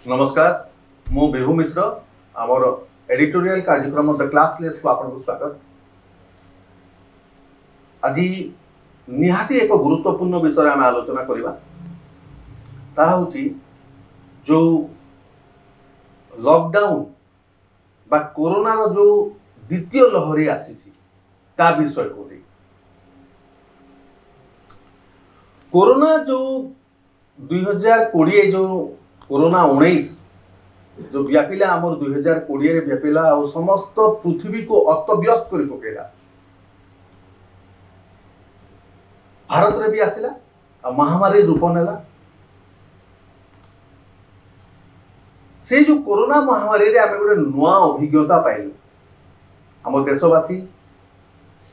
नमस्कार मु विभु मिश्र आमर एडिटोरियल कार्यक्रम द क्लासलेस को आपको स्वागत। आज निहाती एक गुरुत्वपूर्ण विषय आम आलोचना करवा जो लॉकडाउन बा कोरोना रो जो द्वितीय लहरी आसी ता विषय को कोरोना जो 2020 जो कोरोना 19 जो व्यापिला आमर 2020 रे व्यापिला और समस्त पृथ्वी को अस्तव्यस्त कर पकेला। भारत रे भी आसिला महामारी रूप नेला। से जो कोरोना महामारी रे आमे गोटे नुआ अभिज्ञता पाइलु। आम देशवासी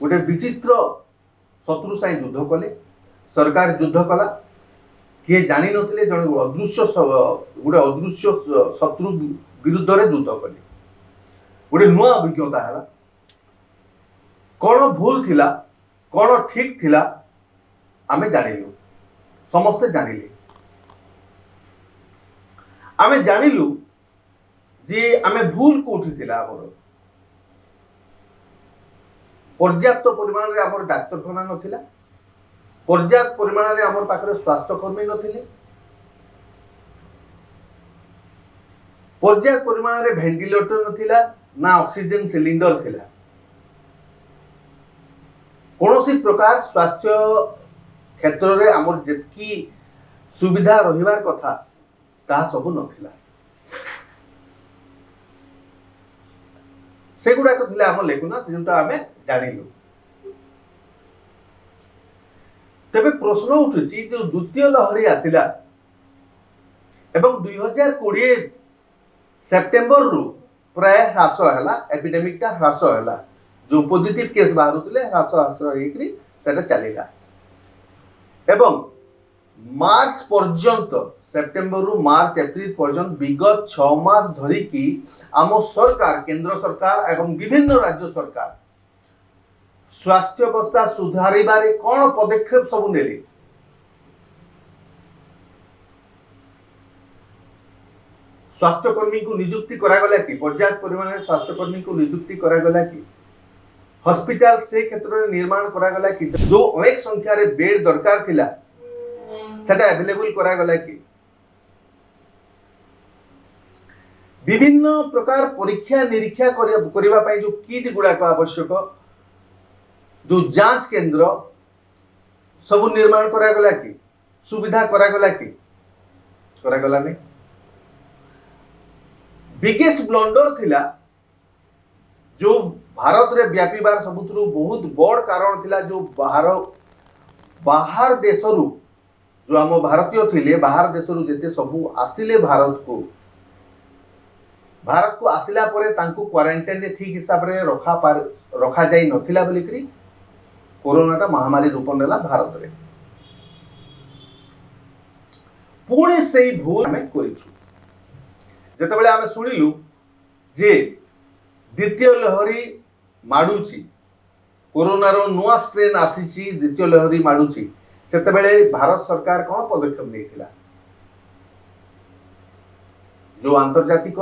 गोटे विचित्र शत्रु साई युद्ध कले। सरकार युद्ध कला किए जानी नथिले जने गोटे अदृश्य शत्रु विरुद्ध रे युद्ध कले। गोटे नुआ अभिज्ञता है कौन भूल थिला कौन ठीक थिला आमे जानिलु। समस्ते जानिले आमे जानिलु जे आमे भूल कोठी थिला। आमर पर्याप्त परिमाण रे आमर डाक्तरखाना नथिला। पर्याप्त परिमाण रे आमर पाखरे स्वास्थ्य कर्मी नथिले। पर्याप्त परिमाण रे वेंटिलेटर नथिला ना ऑक्सीजन सिलिंडर थिला। कोनोसी प्रकार स्वास्थ्य क्षेत्र रे आमर जेतकी सुविधा रहिबार कथा ता सब नथिला। सेगुडा को थिला आम लेखुना जेंटा आमे जानिलु। तेबे प्रश्न उठुची जो द्वितीय लहरी आसिला एवं 2020 सेप्टेम्बर रु प्राय ह्रास हैला। एपिडेमिक ता ह्रास हैला। जो पॉजिटिव केस बाहरुतले ह्रास हेकरी सेटा चलेगा एवं मार्च पर्यंत सेप्टेम्बर रु मार्च एप्रिल पर्यंत विगत 6 मास धरी की आम सरकार केंद्र सरकार एवं विभिन्न राज्य सरकार स्वास्थ्य अवस्था सुधारिबारे कौन पदक्षेप सब नेली। स्वास्थ्य कर्मी को नियुक्ति करागला कि पर्याप्त परिमाण में स्वास्थ्य कर्मी को नियुक्ति करागला कि हॉस्पिटल से क्षेत्र में निर्माण करागला कि जो अनेक संख्या रे बेड दरकार थिला सेटा अवेलेबल करागला कि विभिन्न प्रकार परीक्षा निरीक्षा करबा पई जो किट गुडा को आवश्यक जो जांच केंद्र सब निर्माण करागला कि सुविधा करागला कि करागला नहीं। बिगेस्ट ब्लंडर थिला जो भारत रे व्यापीबार सबुतरु बहुत बड़ कारण थिला जो बाहर देशरु जो आम भारतीय थिले बाहर देशरु जेते सबु आसिले भारत को आसिला परे तांको क्वारंटाइन रे ठीक हिसाब रे रखा जाई नथिला बोलिकरी कोरोना टा महामारी रूप नेला भारत रे। पुणे से भूल हमें करिछु जेतेबेले आमे सुनिलु जे द्वितीय लहरी माडुची कोरोना रो नुआ स्ट्रेन आसीची द्वितीय लहरी माडुची सेतेबेले भारत सरकार कोन पदक्षेप नेथिला। जो आंतर्जातिक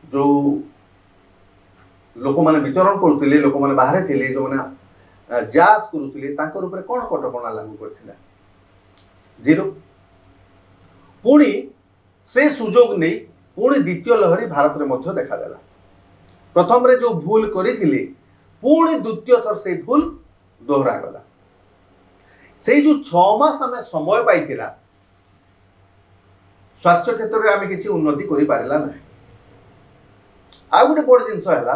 जो लोक माने विचरण करथिले लोक माने बाहरे थिले जो माने जांच करुथिले तांकर ऊपर कोन कटकणा लागू करथिला जीरो। पुणी से सुजोग नहीं पुणी द्वितीय लहरी भारत रे मध्य देखा देला। प्रथम रे जो भूल करिथिले पुणी द्वितीय थर से भूल दोहरा गला। से जो 6 मास हमें समय पाइथिला स्वास्थ्य क्षेत्र रे आमे किछि उन्नति करि पारिला नै। आ गुटे बड़ जिंस हैला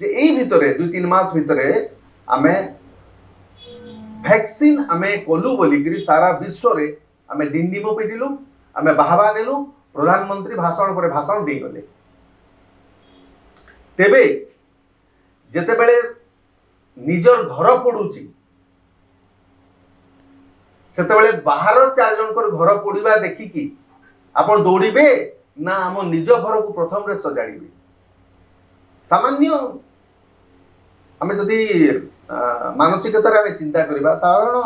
जे एई भितरे 2-3 मास भितरे आमे वैक्सीन आमे कोलु बोलिकरी सारा विश्व रे आमे डिंडिमो पिटिलु आमे बाहबा नेलु प्रधानमंत्री भाषण पर भाषण दे गले। तेबे जेतेबेले निजर घर पडुची सेतेबेले बाहर 4 जनकर घर पडिबा देखि कि आपण दौड़िबे ना हम निज घर को प्रथम रे सजाड़िबे। सामान्य आमे जदि मानसिकता रे चिंता करबा साधारण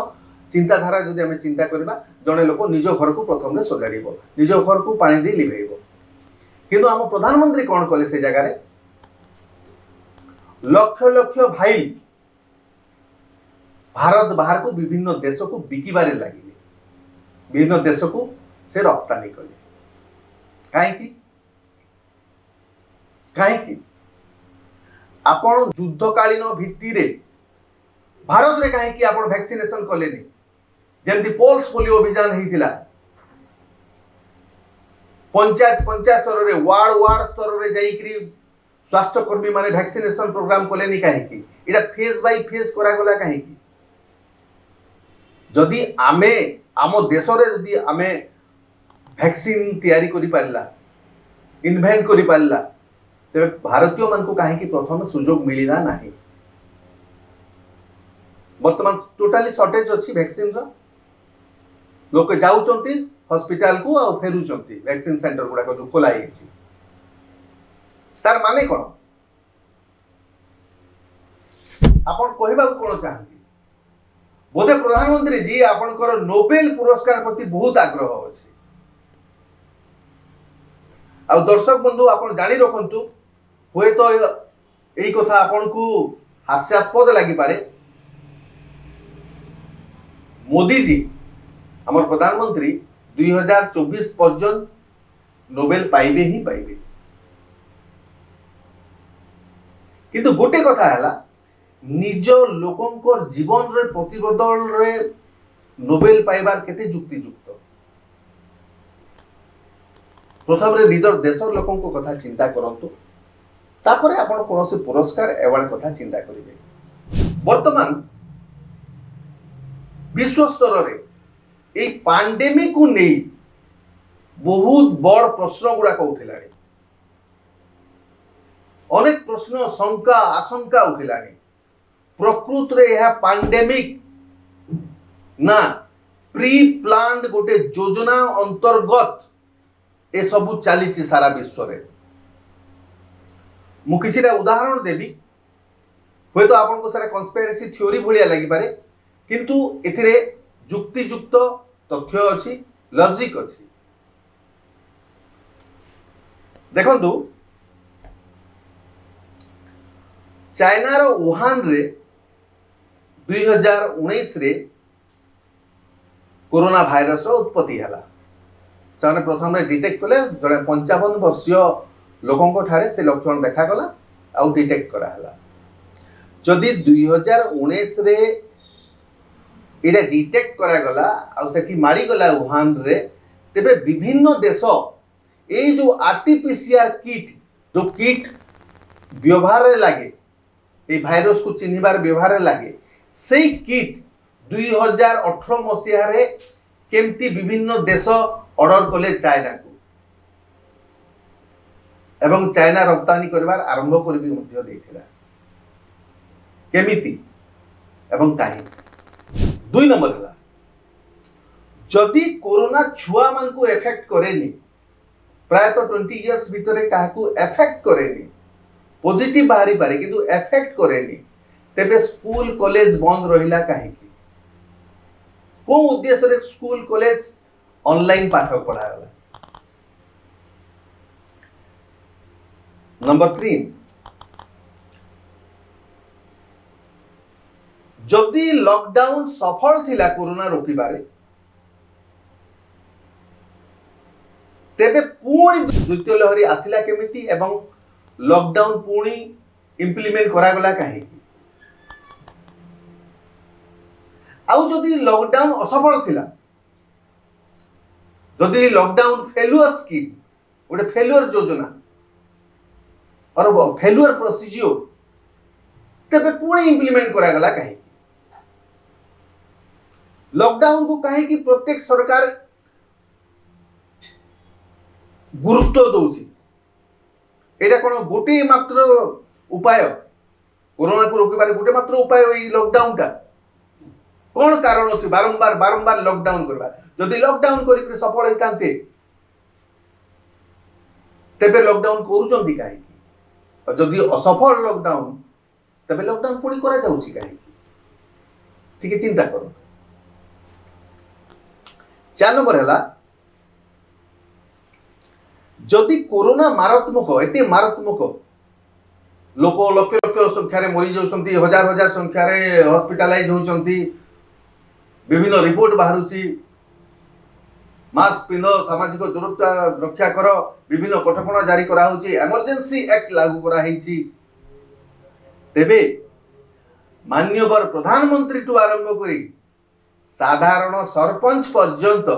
चिंताधारा जदि आम चिंता करबा जड़े लोक निज घर को प्रथम सजाड़ निज घर को पानी दे लिभेब किंतु आम प्रधानमंत्री कौन कले से जगार लक्ष लक्ष भाई भारत बाहर को विभिन्न देश को बिकिबारे लगे विभिन्न देश को से रप्तानी कले कहीं आपण युद्धकालीन भित्ति भारत रे कहीं आपण वैक्सीनेशन कलेनी जमती पल्स पोलियो अभियान होता पंचायत पंचायत स्तर रे वार्ड स्तर रे जाइकरी स्वास्थ्यकर्मी माने वैक्सीनेशन प्रोग्राम कलेनी कहीं इटा फेज बाय फेज करा गला कहीं जदि आमे आम देश रे जदि आमे वैक्सीन तैयारी करि पारला इन्वेंट करि पारला तेरे भारतीय मान को कहीं प्रथम सुजोग मिलना नहीं वर्तमान टोटाली शॉर्टेज अच्छी वैक्सीन रो लोक जाउचंती हॉस्पिटल को आ फेरुचंती वैक्सीन सेंटर गुडा को जो खोला हिची तार माने कोन आपण कहबा को कोन चाहंती बोधे प्रधानमंत्री जी आपनकर नोबेल पुरस्कार प्रति बहुत आग्रह अछि आ दर्शक बंधु आपण जानि रखंतु हुए तो यही कथा आपण को हास्यास्पद लगी पारे मोदी जी हमर प्रधानमंत्री 2024 पर्यंत नोबेल पाइबे ही पाइबे किंतु गोटे कथा है निज लोकंकर जीवन रे प्रतिबदल रे नोबेल पाइबार केते युक्तियुक्त प्रथम रे निजर देशर लोकंक कथा चिंता करंतु तापरे आपण कोनोसी पुरस्कार एवार्ड कथा चिंता करिवे वर्तमान विश्व स्तर रे ए पैंडेमिक को नहीं बहुत बड़ प्रश्न गुड़ाक उठिलानी अनेक प्रश्न शंका आशंका उठिलानी प्रकृत रे यह पैंडेमिक ना प्री प्लान्ड गोटे योजना अंतर्गत ए सबु चली सारा विश्व रे मु किछिटा उदाहरण देबी होय तो आपन को सारा कन्स्पिरेसी थ्योरी भलिया लागि पारे किंतु एथिरे युक्तियुक्त तथ्य अछि लॉजिक अछि देखंतु चाइना रो वुहान रे 2019 रे कोरोना भाइरस रो उत्पत्ति हला चाने प्रथम रे डिटेक्ट कले जड़े 55 वर्षीय लोकंको ठारे से लक्षण देखा गला आ डिटेक्ट करा हला जदि 2019 रे इडा डिटेक्ट करा गला आ सेठी मारी गला वुहान रे तेबे विभिन्न देश ए जो आरटीपीसीआर किट जो किट व्यवहार रे लागे ए भाइरस को चिन्हिबार व्यवहार रे लागे सेई किट 2018 मसिया रे केमती विभिन्न देश ऑर्डर कले चाइना को एवं चाइना रप्तानी करबार आरंभ करबी मध्य देथिला केमिति एवं काहे दुई नंबर हला जदि कोरोना छुआ मान को इफेक्ट करेनी प्राय तो 20 इयर्स भितरे काहा को इफेक्ट करेनी पॉजिटिव बाहरी पारे किंतु इफेक्ट करेनी तेबे स्कूल कॉलेज बंद रहिला काहे की को उद्देश्य रे स्कूल कॉलेज ऑनलाइन पाठ पढ़ाला नंबर 3 जदि लॉकडाउन सफल थिला कोरोना रोकिबारे तेबे पूरी द्वितीय लहरी आसिला केमिति एवं लॉकडाउन पूरी इंप्लीमेंट करा गला काहे आउ जदि लॉकडाउन असफल थिला जदि लॉकडाउन फेल्युअर स्कीम गोटे फेल्युअर योजना और फेल्युअर प्रोसीजर तेबे पूरी इंप्लीमेंट करा गला काहे लॉकडाउन को कहीं कि प्रत्येक सरकार गुरुत्व दौची एटा कोन गोटे मात्र उपाय कोरोना को रोकिबार गोटे मात्र उपाय ए लॉकडाउन का कोन कारण अछि बारंबार बारंबार लॉकडाउन करबा जदि लॉकडाउन करि सफल होइतांते तेबे लॉकडाउन करूचंती काहे और जदि असफल लॉकडाउन तेबे लॉकडाउन पुणी करा जाउची काहे ठीक है चिंता करो 4 नंबर है जदि कोरोना मारात्मक एते मारात्मक लोक लक्ष लक्ष संख्यार मरी जाउछंती हजार हजार संख्यार हॉस्पिटलाइज होउछंती विभिन्न रिपोर्ट बाहरुची मास्क पिंध सामाजिक दूरत्व रक्षा कर विभिन्न कटकणा जारी करा होची इमरजेंसी एक्ट लागू करा हेची तेबे मान्यवर प्रधानमंत्री टू आरंभ करी साधारण सरपंच पर्यंत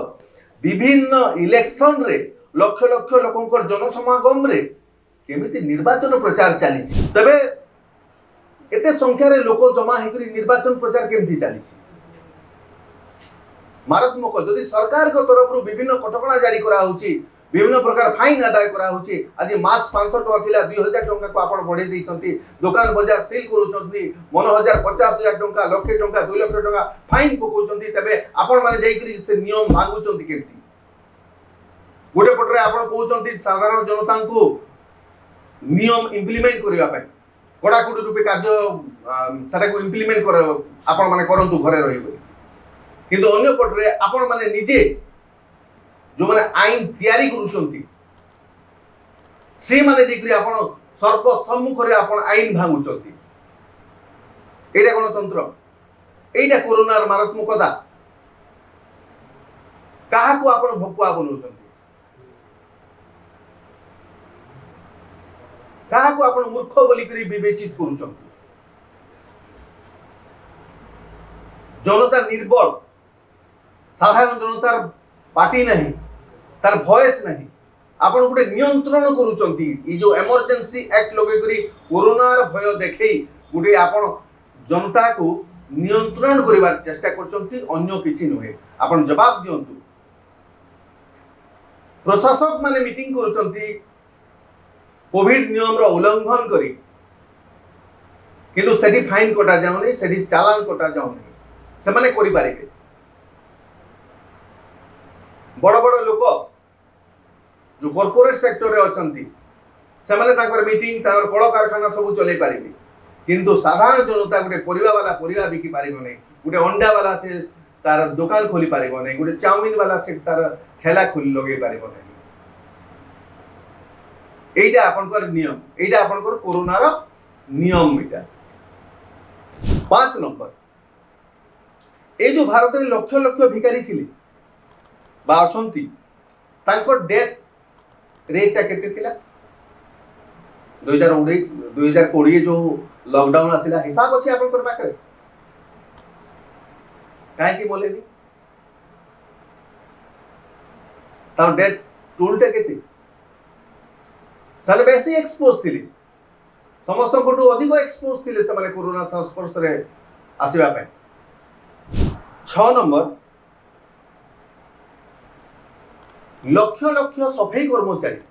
विभिन्न इलेक्शन रे लक्ष लक्ष लोकंकर जनसमागम रे केमिति निर्वाचन प्रचार चली तबे एते संख्यार लोक जमा हेकरी निर्वाचन प्रचार केमिति चली मारात्मक जदि सरकार को तरफ विभिन्न कटकणा जारी करा होची विभिन्न प्रकार फाइन आदाय करा होची आज मास्क 500 टका थिला 2000 टका को आपण बढ़े दैछंती दुकान बाजार सील करूछंती 50,000 टका लाख टका 2 लाख टका फाइन पकोछंती तबे आपण माने जाई करी से नियम भांगुछंती केमती गोटे पटरे आपण कहउछंती साधारण जनता को नियम इंप्लीमेंट करिया पय कड़ाकुड़ी रूपे कार्य सारा को इंप्लीमेंट कर आपण माने करंतु घरे रहि किंतु अन्य पटरे आपण माने निजे जो माने आईन तैयारी करूछंती से माने देखि आपण सर्व सम्मुख रे आपण आईन भांगुछंती एटा गणतंत्र एटा कोरोनार मारात्मकता काहा को आपण भकुआ बनउछंती काहा को आपण मूर्ख बोली करी विवेचित करूछंती जनता निर्बल साधारण जनतार पार्टी नहीं तार वॉइस नहीं आपण गोटे नियंत्रण करूचंती ई जो इमरजेंसी एक्ट लगे करी कोरोनार भय देखई गोटे आपण जनता को नियंत्रण करिवार चेष्टा करचंती अन्य किछि नहे आपण जवाब दियंतु प्रशासक माने मीटिंग करूचंती कोविड नियम रो उल्लंघन करी किंतु सेठी फाइन कटा जाउनी सेठी चालान कटा जाउनी से माने करि पारिबे बड़ बड़ लोक जो कॉर्पोरेट सेक्टर रे अछंती से माने ताकर मीटिंग ताकर कल कारखाना सब चले पारिबे किंतु साधारण जनता गोटे परिवा वाला परिवा बिकी पारिबो नै गोटे अंडा वाला से तार दुकान खोली पारिबो नै गोटे चाउमिन वाला से तार ठेला खोली लगे पारिबो नै एइटा आपनकर नियम एइटा आपनकर कोरोना रो नियम एटा 5 नंबर ए जो भारत रे लक्ष लक्ष भिखारी थिले बा अछंती तांको डेथ रेट ता केते थिला 2020 जो लॉकडाउन आसिला हिसाब अछि आपन कर पाखरे काहे की बोलेनी ता डेथ टूल ता केते सारे बेसी एक्सपोज थिले समस्त कोटु अधिक एक्सपोज थिले से माने कोरोना संस्पर्श रे आसीबा पे 6 नंबर लक्ष लक्ष सफाई कर्मचारी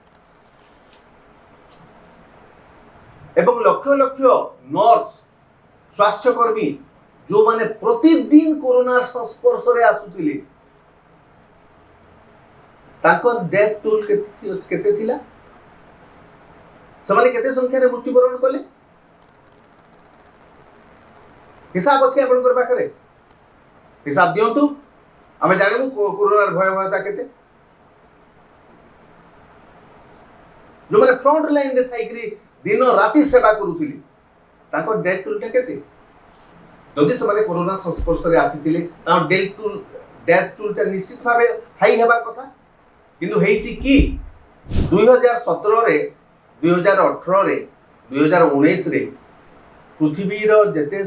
एवं लक्ष लक्ष नर्स स्वास्थ्यकर्मी जो माने प्रतिदिन कोरोना संस्पर्श रे आसुतिले ताकर डेथ टोल केते थिला समाने केते संख्या रे मृत्युवरण कले हिसाब अछि आपन कर पाखरे हिसाब दियंतु हमें जानबु कोरोना भयावहता केते जो माने फ्रंट लाइन रे थाइकरी दिन राति सेवा करूथिली ताको डेथ टोल केते जदि से माने कोरोना संस्पर्श रे आसीथिले ता डेथ टोल ता निश्चित भाबे हाई हेबार कथा किंतु हेइची की 2017 रे 2018 रे 2019 रे पृथ्वी रो जते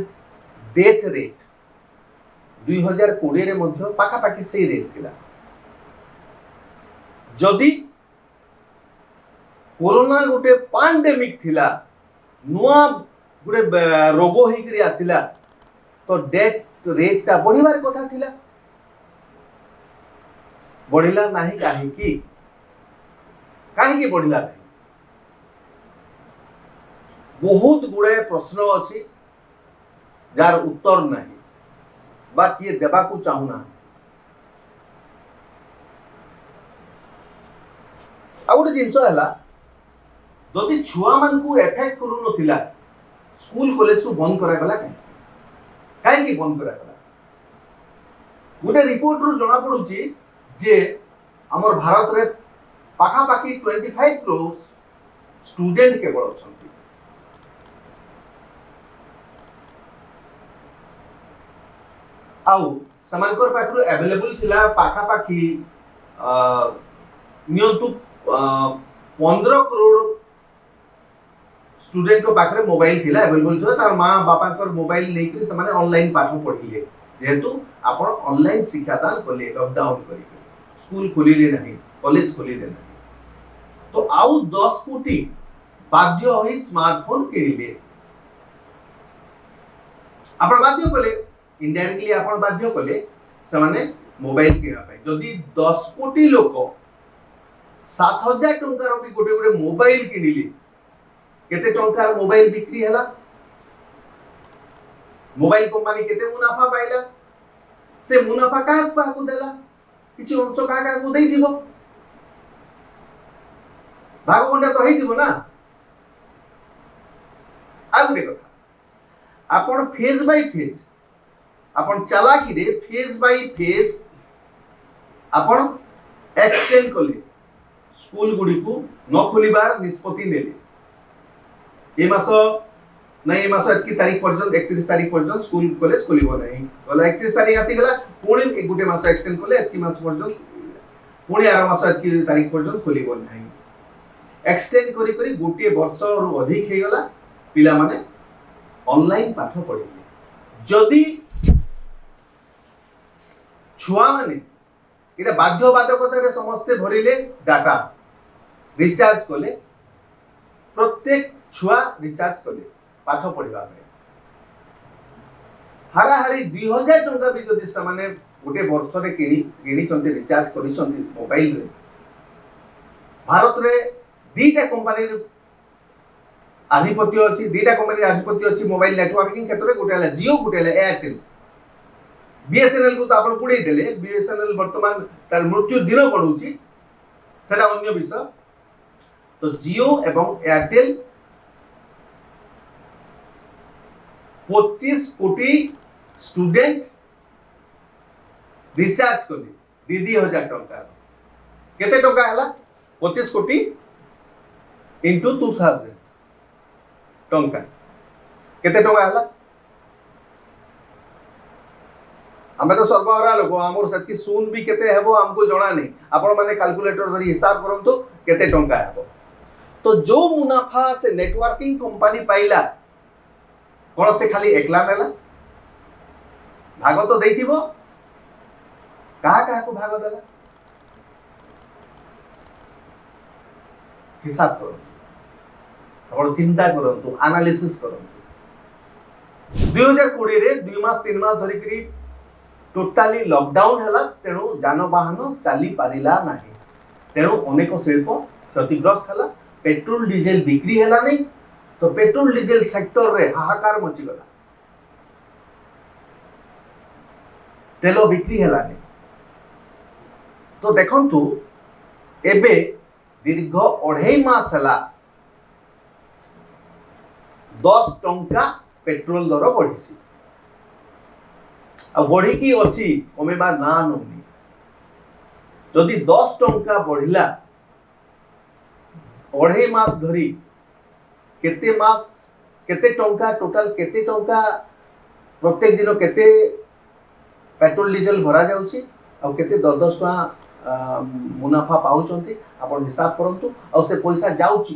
डेथ रेट 2020 रे मध्य पाखा पाखी से रेट थिला जदि कोरोना गोटे पैंडेमिक थिला नुआ गोटे रोग होइकरी आसिला तो डेथ रेट ता बढ़िबार कथा थिला बढ़िला नाही काहे की बढ़िला नाही बहुत गुड़े प्रश्न अच्छी जार उत्तर नहीं बा किए देवा को चाहूना आ गोटे जिनस है जदि छुआ मान को एफेक्ट करू नथिला स्कूल कॉलेज को बंद करा गला काहे की बंद करा गला गोटे रिपोर्ट रु जना पडुची जे हमर भारत रे पाखापाखि 25 करोड़ स्टूडेंट केवल अछंती आउ समानकर पाखरु अवेलेबल थिला पाखापाखि नियंतु 15 करोड़ स्टूडेंट को पाखरे मोबाइल थिला अवेलेबल थिला तार मां बापा कर मोबाइल नै कि समाने ऑनलाइन पाठ पढिले जेहेतु आपण ऑनलाइन शिक्षादान कले लॉकडाउन करी स्कूल खोलिले नहीं कॉलेज खोलिले नहीं तो आउ 10 कोटी बाध्य होई स्मार्टफोन किनिले आपण बाध्य कले इनडायरेक्टली आपण बाध्य कले समाने मोबाइल किना पाए जदी 10 कोटी लोक 7000 टंका रो गोटे गोटे मोबाइल किनिले केते टंकार मोबाइल बिक्री हला मोबाइल कंपनी केते मुनाफा पाइला से मुनाफा का को देला किछि अंश का को देई दिबो भागवंडा तो हेई दिबो ना आ गुटे कथा आपण फेज बाय फेज आपण चालाकी रे फेज बाय फेज आपण एक्सटेंड कले स्कूल गुडी को न खोलिबार निष्पत्ति नेले ए मास नहीं ए मास की तारीख पर्यंत 31 तारीख पर्यंत स्कूल कॉलेज खोलिबो नहीं बोला 31 तारीख आसी गला पुणी एक गुटे मास एक्सटेंड कले एतकी मास पर्यंत पुणी आर मास की तारीख पर्यंत खोलिबो नहीं एक्सटेंड करी करी गुटे वर्ष और अधिक हे गला पिला माने ऑनलाइन पाठ पढिले जदी छुआ माने इटा बाध्यबाधकता रे समस्त भरिले डाटा रिचार्ज कले प्रत्येक छुआ रिचार्ज कले पाठ पढ़ा हाराहारी 2000 टंका भी जदि समाने गोटे वर्ष रे किनी चंते रिचार्ज करी चंते मोबाइल रे भारत रे दीटा कंपनी आधिपत्य अछि दीटा कंपनी आधिपत्य अछि मोबाइल नेटवर्किंग क्षेत्र रे गोटे हला जियो गोटे हला एयरटेल बीएसएनएल को तो आपण पुडे देले बीएसएनएल वर्तमान तार मृत्यु दिन बढ़ुची सेटा अन्य विषय तो जियो एवं एयरटेल 25 कोटी स्टूडेंट रिचार्ज कले 2000 टंका केते टंका हला 25 कोटी इनटू 2000 टंका केते टंका हला हमें तो सर्वहारा लोक आमर सेति सुन भी केते हेबो हमको जणा नहीं आपण माने कैलकुलेटर धरी हिसाब करंतु केते टंका हेबो तो जो मुनाफा से नेटवर्किंग कंपनी पाइला कोन से खाली एकला नेला भाग तो देइथिबो कहा को भाग देला हिसाब करो आपण चिंता करंतु एनालिसिस करंतु 2020 रे 2 मास 3 मास धरि करी टोटाली लॉकडाउन हला तेणु जानवाहन चली पारिला नाही तेणु अनेक शिल्प क्षतिग्रस्त हला पेट्रोल डीजल बिक्री हला नहीं तो पेट्रोल डीजल सेक्टर रे हाहाकार मची गला तेल बिक्री हला नहीं तो देखंतु एबे दीर्घ 2.5 मास हला 10 टंका पेट्रोल दर बढ़ी बढ़ी की अच्छी कमेबा ना नौनी जदि 10 टंका बढ़िला 2.5 मास धरी केते मास केते टंका टोटल केते टंका प्रत्येक दिन केते पेट्रोल डीजल भरा जाउची आ केते 10 टंका मुनाफा पाउचंती आपण हिसाब करंतु आ से पैसा जाउची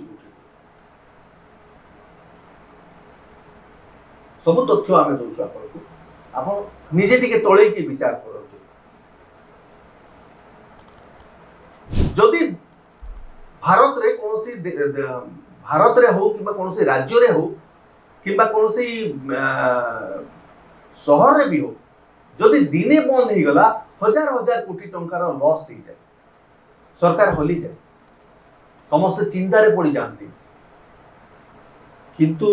सब तथ्य आमे दोछु आपनको आपण निजे टिके तळे की विचार करंतु जदि भारत रे कोनोसी भारत रे हो किबा कोनोसी राज्य रे हो किबा कोनोसी शहर रे भी हो जदि दिने बंद ही गला हजार हजार कोटी टंकार लॉस ही जाए सरकार हली जाए समस्त चिंता रे पड़ी जानती किंतु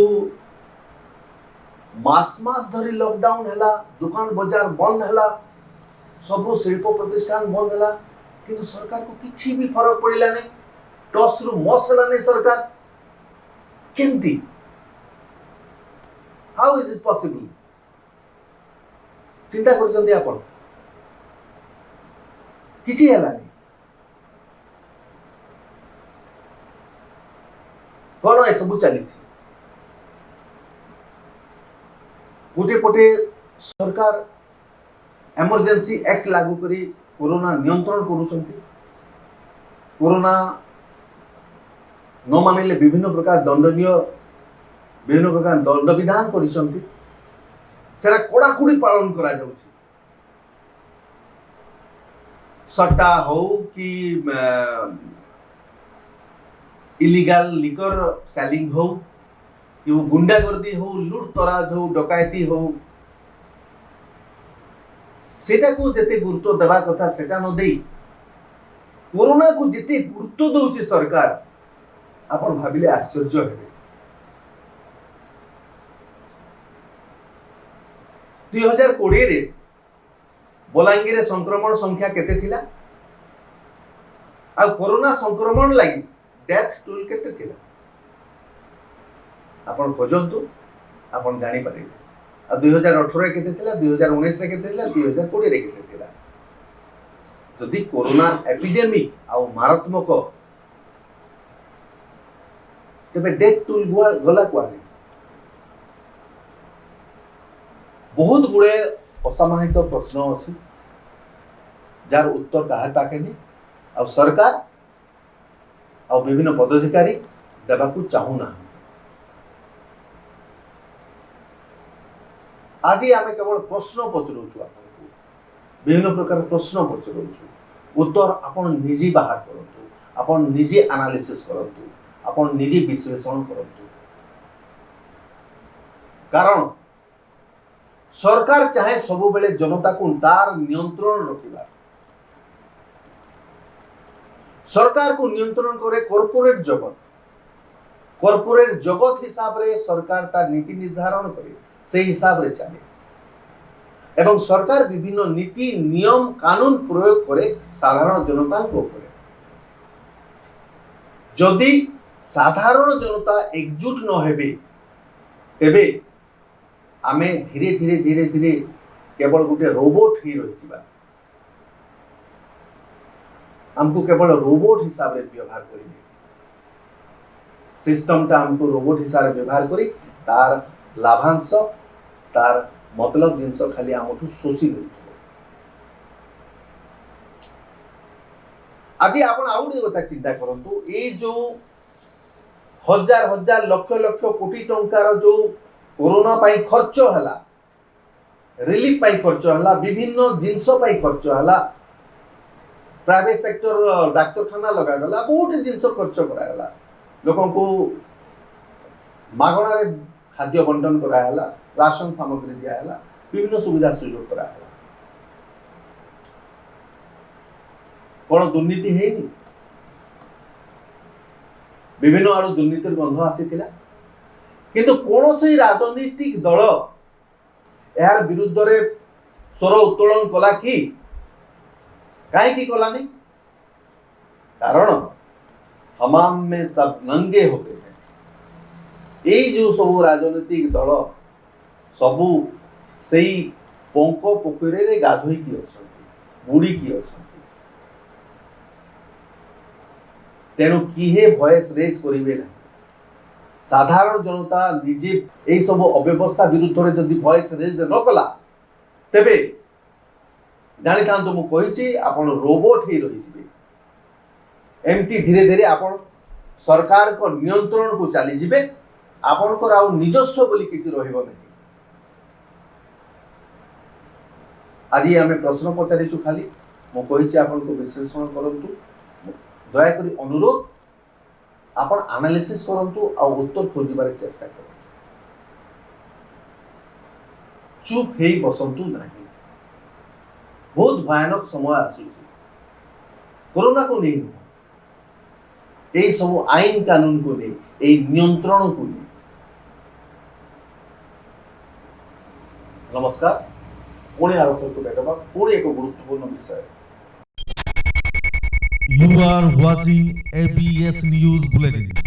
मास मास धरी लॉकडाउन हला दुकान बाजार बंद हला सब शिल्प प्रतिष्ठान बंद हला किंतु सरकार को किछि भी फरक पड़िला नहीं टॉस रु मस हला नहीं सरकार केंती हाउ इज इट पॉसिबल चिंता करछन्ती आपण किसी हेलानी कौन ए सब चली गोटे पटे सरकार इमरजेंसी एक्ट लागू करी कोरोना नियंत्रण करुछंती कोरोना न मानिले विभिन्न प्रकार दंडनीय विभिन्न प्रकार दंड विधान करिसंती सेरा कड़ाकुड़ी पालन करा जाउछि सट्टा हो कि इलीगल लिकर सेलिंग हो कि गुंडागर्दी हो लुट तराज हो डकायती हो सेटा को जेते गुरुत्व देवा कथा सेटा न देई कोरोना को जेते गुरुत्व दउछि सरकार आपण भाबिले आश्चर्य हेबे 2020 रे बलांगीर संक्रमण संख्या केते थिला आ कोरोना संक्रमण लागि डेथ टोल केते थिला आपण खोजंतु आपण जानि पारिबे आ 2018 केते थिला 2019 रे केते थिला 2020 रे केते थिला जदि कोरोना एपिडेमिक आ मारात्मक तेबे डेथ टोल गला क्वानी बहुत गुड़े असामाहित प्रश्न अच्छी जार उत्तर काहे पाके नहीं आ सरकार आ विभिन्न पदाधिकारी देवाकू चाहूना आज आम केवल प्रश्न पचरौछु आपको विभिन्न प्रकार प्रश्न पचरौछु उत्तर आपण निजी बाहर करंतु आपण निजी एनालिसिस करंतु आपण निजी विश्लेषण करंतु कारण सरकार चाहे सब बेले जनता को तार नियंत्रण रखिबा सरकार को नियंत्रण करे कॉर्पोरेट जगत हिसाब रे सरकार तार नीति निर्धारण करे से हिसाब रे चले एवं सरकार विभिन्न नीति नियम कानून प्रयोग करे साधारण जनता को ऊपर जदि साधारण जनता एकजुट न हेबे तेबे आमे धीरे धीरे धीरे धीरे केवल गोटे रोबोट ही रहिबा हमको केवल रोबोट हिसाब रे व्यवहार करिबे सिस्टम ता हमको रोबोट हिसाब रे व्यवहार करी तार लाभांश तार मतलब जिनस खाली हमठु सोसी लेथो आज आपण आउडी कथा चिंता करंतु ए जो हजार हजार लक्ष लक्ष कोटी टंकार जो कोरोना पाई खर्च हला रिलीफ पाई खर्च हला विभिन्न जिनस पाई खर्च हला प्राइवेट सेक्टर डाक्तरखाना लगा गला बहुत जिनस खर्च करा गला लोगों को मागणा रे खाद्य बंटन करा हला राशन सामग्री दिया हला विभिन्न सुविधा सुयोग करा हला कोन दुर्नीति हेनी विभिन्न आड़ो दुर्नीतिर गंध आसीथिला किंतु कौन से राजनीतिक दल यार विरुद्ध रे स्वर उत्तोलन कला कि कहीं कलानी कारण हमाम में सब नंगे हो गए हैं ये जो सब राजनीतिक दल सबू से पंक पोखरी रे गाधोई की अच्छा बुड़ी की अच्छा तेणु किहे भॉइस रेज करिवे ना साधारण जनता निजे ए सब अव्यवस्था विरुद्ध रे जदि भॉइस रेज न कला तेबे जानि थांतो मु कहिछि आपण रोबोट ही रहि जिवे एमती धीरे धीरे आपण सरकार को नियंत्रण को चली जिवे आपण को राउ निजस्व बोली किछि रहिबो नै आज आमे प्रश्न पचारिछु खाली मु कहिछि आपण को विश्लेषण करंतु दया करी अनुरोध आपण एनालिसिस करंतु आ उत्तर खोजिबार चेष्टा करंतु चुप हेई बसंतु नाही बहुत भयानक समय आसुछि कोरोना को नहीं ए सब आईन कानून को नहीं ए नियंत्रण को नहीं नमस्कार पुणे आरोप को भेटबा पुणे एक गुरुत्वपूर्ण विषय You are watching ABS News Bulletin.